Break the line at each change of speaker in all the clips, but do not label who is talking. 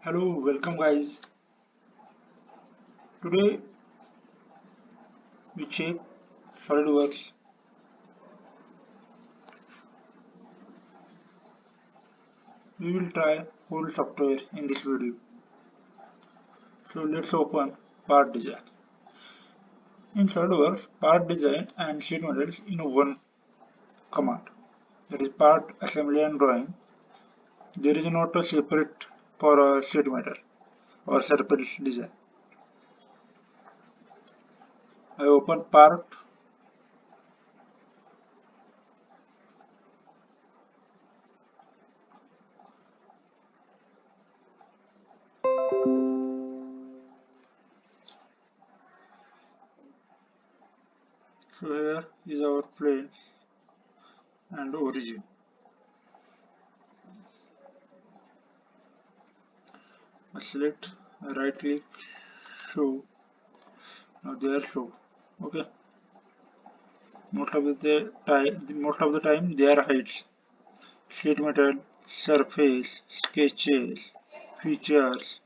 Hello, welcome guys. Today we check SolidWorks. We will try whole software in this video. So let's open part design. In SolidWorks, part design and sheet metals in one command. That is part assembly and drawing. There is not a separate for a sheet metal or surface design. I open part. So here is our plane and origin. Select, right click, show. Now they are show. Okay. Most of the time they are heights, sheet metal, surface, sketches, features,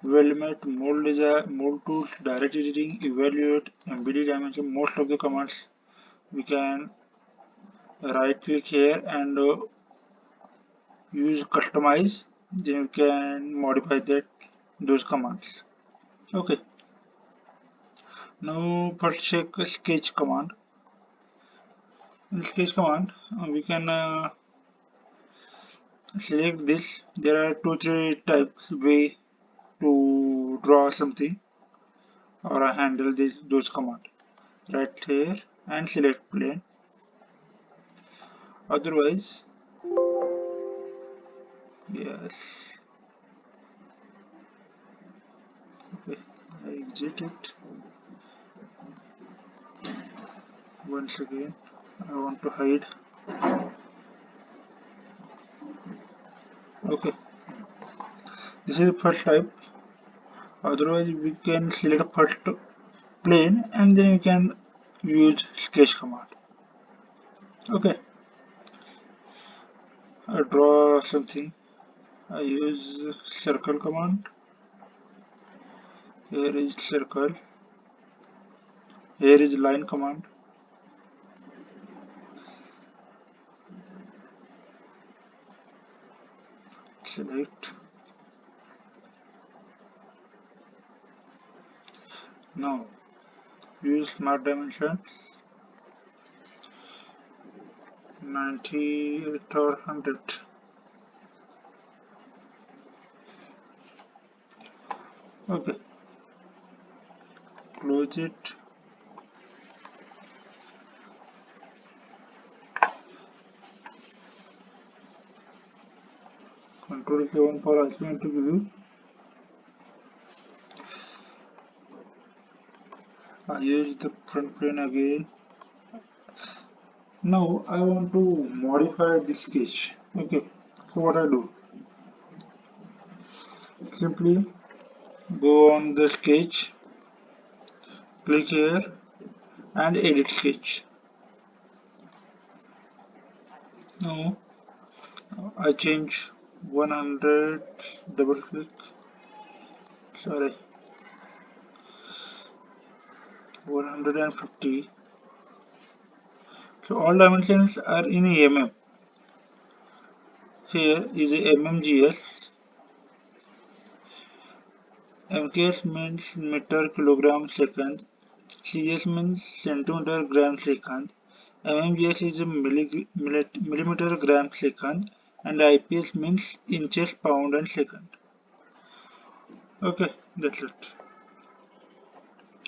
weldment, mold design, mold tools, direct editing, evaluate, embedded dimension. Most of the commands we can right click here and use customize. Then we can modify those commands. Okay. Now first check sketch command. In sketch command we can select this. There are 2-3 types way to draw something or handle those commands. Right here and select plane. Otherwise, yes. Okay, I exit it. Once again, I want to hide. Okay, this is the first type. Otherwise, we can select first plane and then we can use sketch command. Okay, I draw something. I use circle command. Here is circle. Here is line command. Select. Now use smart dimension 98 or 100. Okay, close it. Control K1 for isometric view. I use the front plane again. Now I want to modify the sketch. Okay, so what I do? Simply go on the sketch, click here and edit sketch. Now I change 100, double click, sorry, 150. So all dimensions are in mm. Here is a mmgs. MKS means meter kilogram second. CS means centimeter gram second. mmgs is a millimeter gram second, and IPS means inches pound and second. Okay, that's it.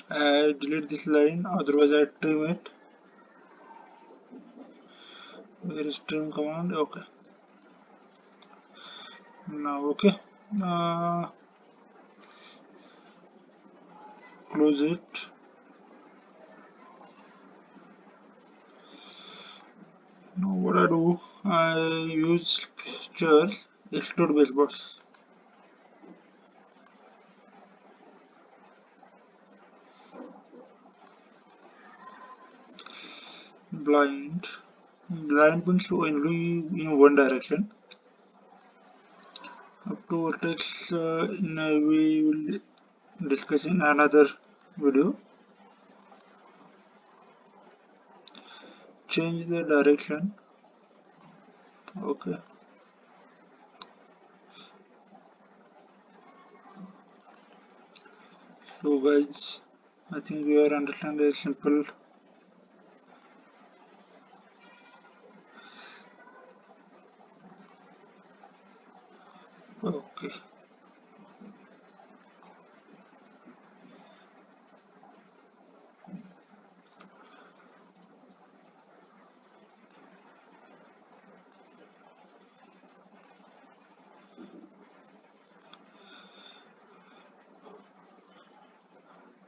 I delete this line, otherwise I trim it. Where is trim command? Okay. Now okay. Close it. Now what I do? I use pictures, extrude base boss. Blind means only in one direction. Up to vertex we will discuss in another video. Change the direction. Okay. So guys, I think we are understand a simple. Okay.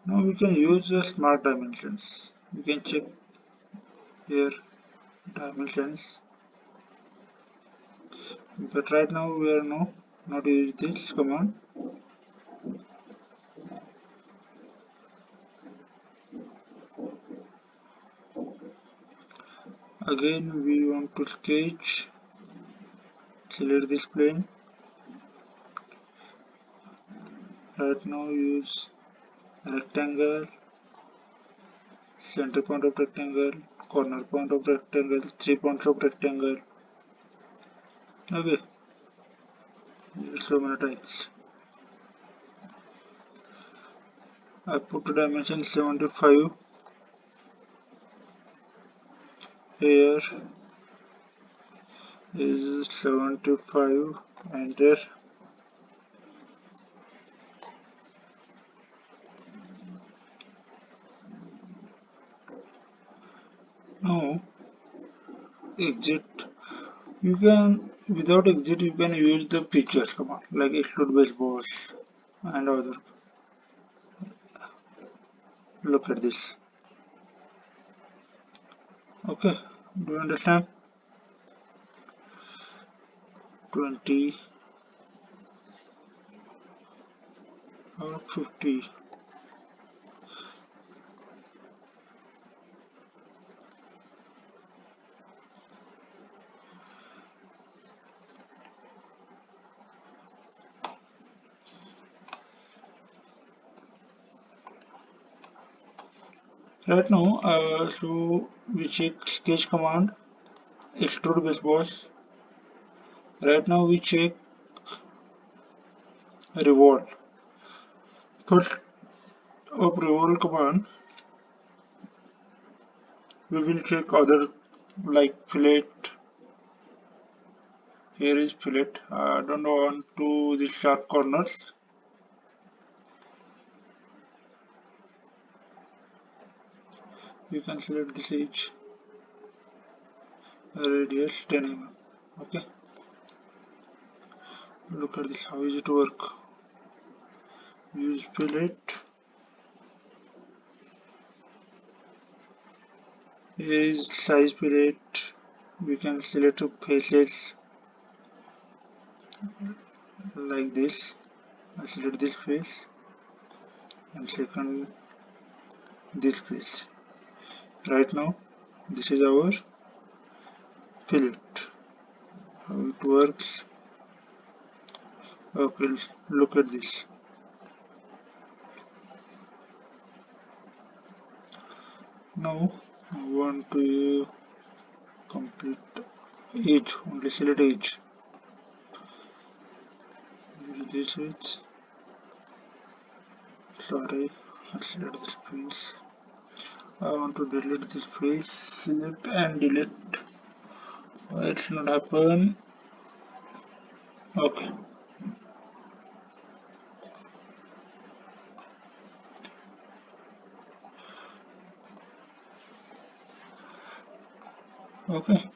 Now we can use the smart dimensions. We can check here dimensions, but right now we are not use this command. Again we want to sketch. Select this plane. Right now use rectangle, center point of rectangle, corner point of rectangle, 3 points of rectangle. Okay, so many types. I put the dimension 75. Here is 75. Enter. Now exit. You can, without exit, you can use the features command like extrude base boss and other. Look at this. Okay, do you understand? 20 or 50. Right now, so we check sketch command, extrude base boss. Right now we check revolve. First of revolve command, we will check other like fillet. Here is fillet. I don't want to the sharp corners. You can select this edge, radius 10 mm. Okay. Look at this. How is it work? Use fillet. Here is size fillet. We can select faces like this. I select this face and second this face. Right now this is our fillet. How it works? Okay, look at this. Now I want to complete edge, only select edge. Use this edge. Sorry, I select this face. I want to delete this face. Select and delete. Why it's not happen? Okay. Okay.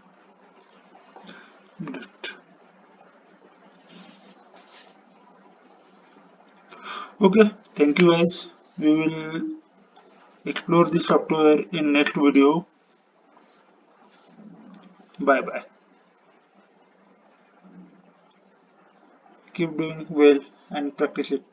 Delete. Okay. Thank you guys. We will explore the software in next video. Bye bye. Keep doing well and practice it.